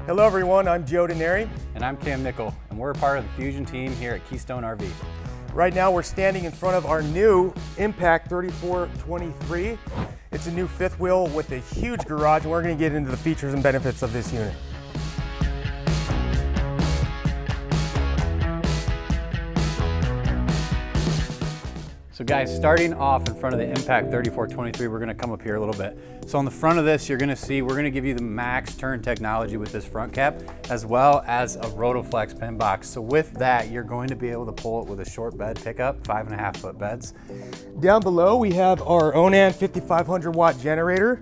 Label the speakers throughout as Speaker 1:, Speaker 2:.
Speaker 1: Hello everyone, I'm Joe Denary.
Speaker 2: And I'm Cam Nickel, and we're a part of the Fuzion team here at Keystone RV.
Speaker 1: Right now we're standing in front of our new Impact 3423. It's a new fifth wheel with a huge garage, and we're going to get into the features and benefits of this unit.
Speaker 2: So guys, starting off in front of the Impact 3423, we're gonna come up here a little bit. So on the front of this, you're gonna see, we're gonna give you the max turn technology with this front cap, as well as a Rotoflex pin box. So with that, you're going to be able to pull it with a short bed pickup, 5.5 foot beds.
Speaker 1: Down below, we have our Onan 5500 watt generator.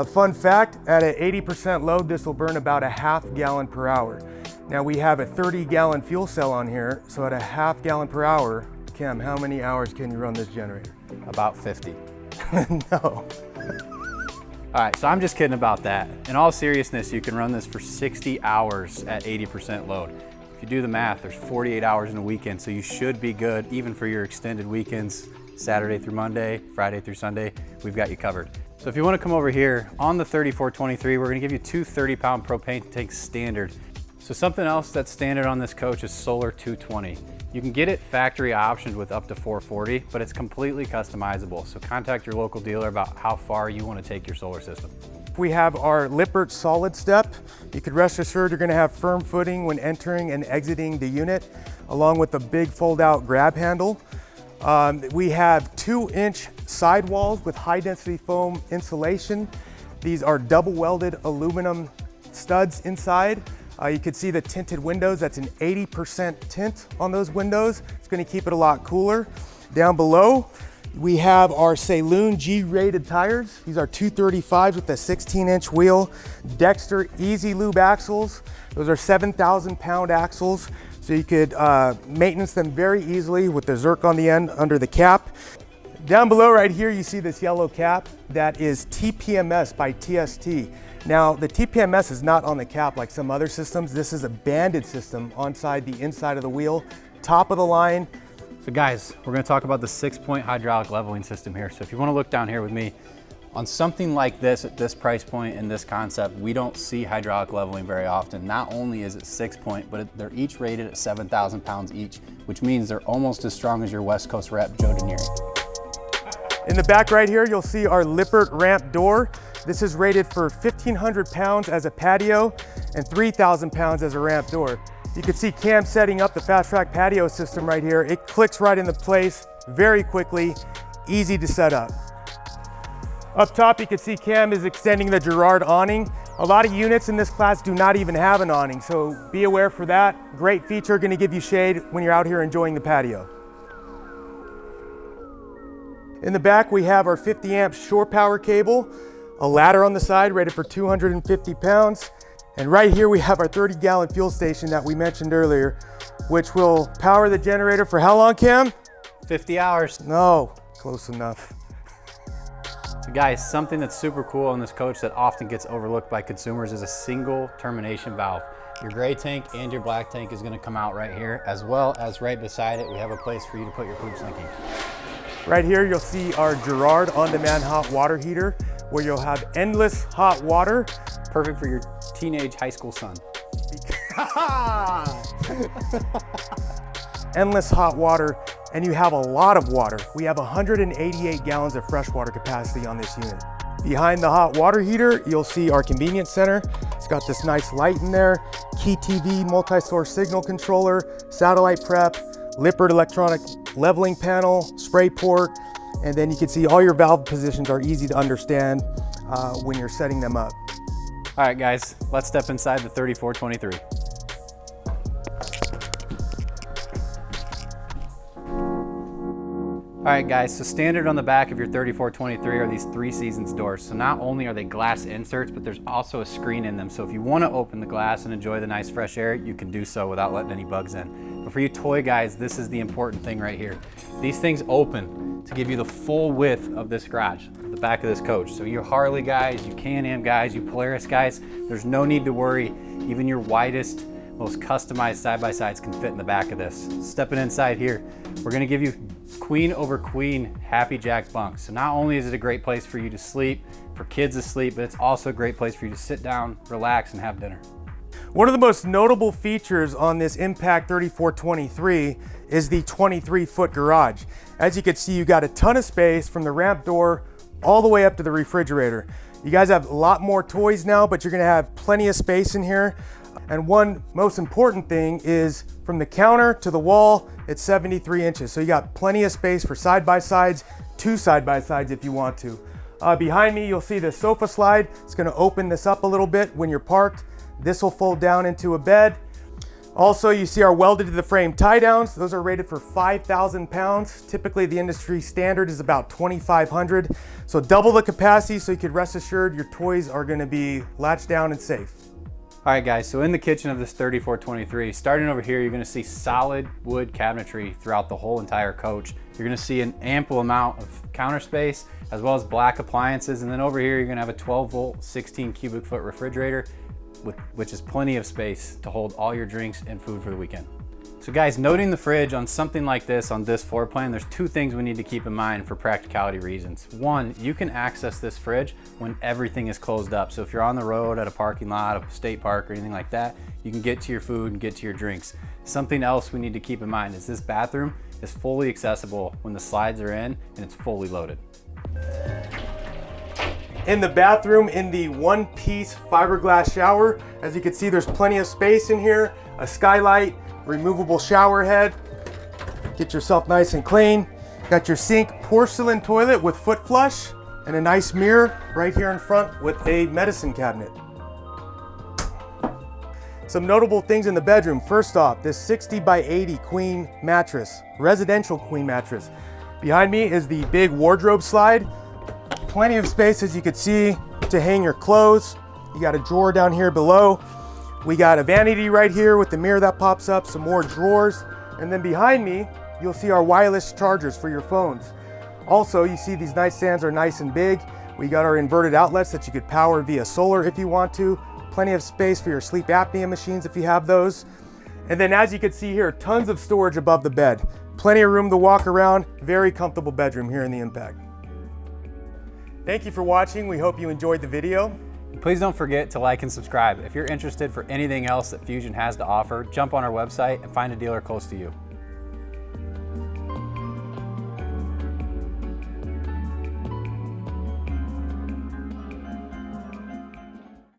Speaker 1: Fun fact, at an 80% load, this will burn about a ½ gallon per hour. Now we have a 30 gallon fuel cell on here, so at a ½ gallon per hour, Cam, how many hours can you run this generator?
Speaker 2: About 50.
Speaker 1: No.
Speaker 2: All right, so I'm just kidding about that. In all seriousness, you can run this for 60 hours at 80% load. If you do the math, there's 48 hours in a weekend, so you should be good even for your extended weekends, Saturday through Monday, Friday through Sunday, we've got you covered. So if you wanna come over here, on the 3423, we're gonna give you two 30-pound propane tanks standard. So something else that's standard on this coach is Solar 220. You can get it factory optioned with up to 440, but it's completely customizable. So contact your local dealer about how far you want to take your solar system.
Speaker 1: We have our Lippert solid step. You could rest assured you're going to have firm footing when entering and exiting the unit, along with the big fold-out grab handle. We have 2-inch sidewalls with high-density foam insulation. These are double welded aluminum studs inside. You can see the tinted windows. That's an 80% tint on those windows. It's going to keep it a lot cooler. Down below, we have our Saloon G-rated tires. These are 235s with a 16-inch wheel. Dexter Easy Lube axles. Those are 7,000-pound axles, so you could maintenance them very easily with the Zerk on the end under the cap. Down below right here, you see this yellow cap. That is TPMS by TST. Now, the TPMS is not on the cap like some other systems. This is a banded system inside of the wheel, top of the line.
Speaker 2: So guys, we're gonna talk about the 6-point hydraulic leveling system here. So if you wanna look down here with me, on something like this, at this price point and this concept, we don't see hydraulic leveling very often. Not only is it 6-point, but they're each rated at 7,000 pounds each, which means they're almost as strong as your West Coast rep, Joe Denary.
Speaker 1: In the back right here, you'll see our Lippert ramp door. This is rated for 1,500 pounds as a patio and 3,000 pounds as a ramp door. You can see Cam setting up the Fast Track patio system right here. It clicks right into place very quickly, easy to set up. Up top, you can see Cam is extending the Girard awning. A lot of units in this class do not even have an awning, so be aware for that. Great feature, gonna give you shade when you're out here enjoying the patio. In the back, we have our 50 amp shore power cable, a ladder on the side rated for 250 pounds. And right here we have our 30 gallon fuel station that we mentioned earlier, which will power the generator for how long, Cam?
Speaker 2: 50 hours.
Speaker 1: No, close enough.
Speaker 2: So guys, something that's super cool on this coach that often gets overlooked by consumers is a single termination valve. Your gray tank and your black tank is gonna come out right here, as well as right beside it, we have a place for you to put your poop sinking.
Speaker 1: Right here, you'll see our Girard on-demand hot water heater, where you'll have endless hot water.
Speaker 2: Perfect for your teenage high school son.
Speaker 1: Endless hot water, and you have a lot of water. We have 188 gallons of freshwater capacity on this unit. Behind the hot water heater, you'll see our convenience center. It's got this nice light in there, Key TV multi-source signal controller, satellite prep, Lippert electronic leveling panel, spray port, and then you can see all your valve positions are easy to understand when you're setting them up.
Speaker 2: All right guys, let's step inside the 3423. All right guys, so standard on the back of your 3423 are these 3 seasons doors. So not only are they glass inserts, but there's also a screen in them. So if you want to open the glass and enjoy the nice fresh air, you can do so without letting any bugs in. But for you toy guys, this is the important thing right here. These things open to give you the full width of this garage, the back of this coach. So you Harley guys, you Can-Am guys, you Polaris guys, there's no need to worry. Even your widest, most customized side-by-sides can fit in the back of this. Stepping inside here, we're gonna give you queen over queen happy jack bunks. So not only is it a great place for you to sleep, for kids to sleep, but it's also a great place for you to sit down, relax, and have dinner.
Speaker 1: One of the most notable features on this Impact 3423 is the 23-foot garage. As you can see, you got a ton of space from the ramp door all the way up to the refrigerator. You guys have a lot more toys now, but you're gonna have plenty of space in here. And one most important thing is from the counter to the wall, it's 73 inches. So you got plenty of space for side-by-sides, 2 side-by-sides if you want to. Behind me, you'll see the sofa slide. It's gonna open this up a little bit when you're parked. This will fold down into a bed. Also, you see our welded to the frame tie downs. Those are rated for 5,000 pounds. Typically, the industry standard is about 2,500. So double the capacity, so you can rest assured your toys are gonna be latched down and safe.
Speaker 2: All right guys, so in the kitchen of this 3423, starting over here, you're gonna see solid wood cabinetry throughout the whole entire coach. You're gonna see an ample amount of counter space, as well as black appliances. And then over here, you're gonna have a 12-volt, 16 cubic foot refrigerator, which is plenty of space to hold all your drinks and food for the weekend. So guys, noting the fridge on something like this, on this floor plan, there's 2 things we need to keep in mind for practicality reasons. One, you can access this fridge when everything is closed up. So if you're on the road at a parking lot, a state park or anything like that, you can get to your food and get to your drinks. Something else we need to keep in mind is this bathroom is fully accessible when the slides are in and it's fully loaded.
Speaker 1: In the bathroom, in the one-piece fiberglass shower, as you can see, there's plenty of space in here, a skylight, removable shower head. Get yourself nice and clean. Got your sink, porcelain toilet with foot flush, and a nice mirror right here in front with a medicine cabinet. Some notable things in the bedroom. First off, this 60 by 80 queen mattress, residential queen mattress. Behind me is the big wardrobe slide. Plenty of space, as you can see, to hang your clothes. You got a drawer down here below. We got a vanity right here with the mirror that pops up, some more drawers. And then behind me, you'll see our wireless chargers for your phones. Also, you see these nightstands are nice and big. We got our inverted outlets that you could power via solar if you want to. Plenty of space for your sleep apnea machines if you have those. And then as you can see here, tons of storage above the bed. Plenty of room to walk around. Very comfortable bedroom here in the Impact. Thank you for watching. We hope you enjoyed the video.
Speaker 2: Please don't forget to like and subscribe. If you're interested for anything else that Fuzion has to offer, jump on our website and find a dealer close to you.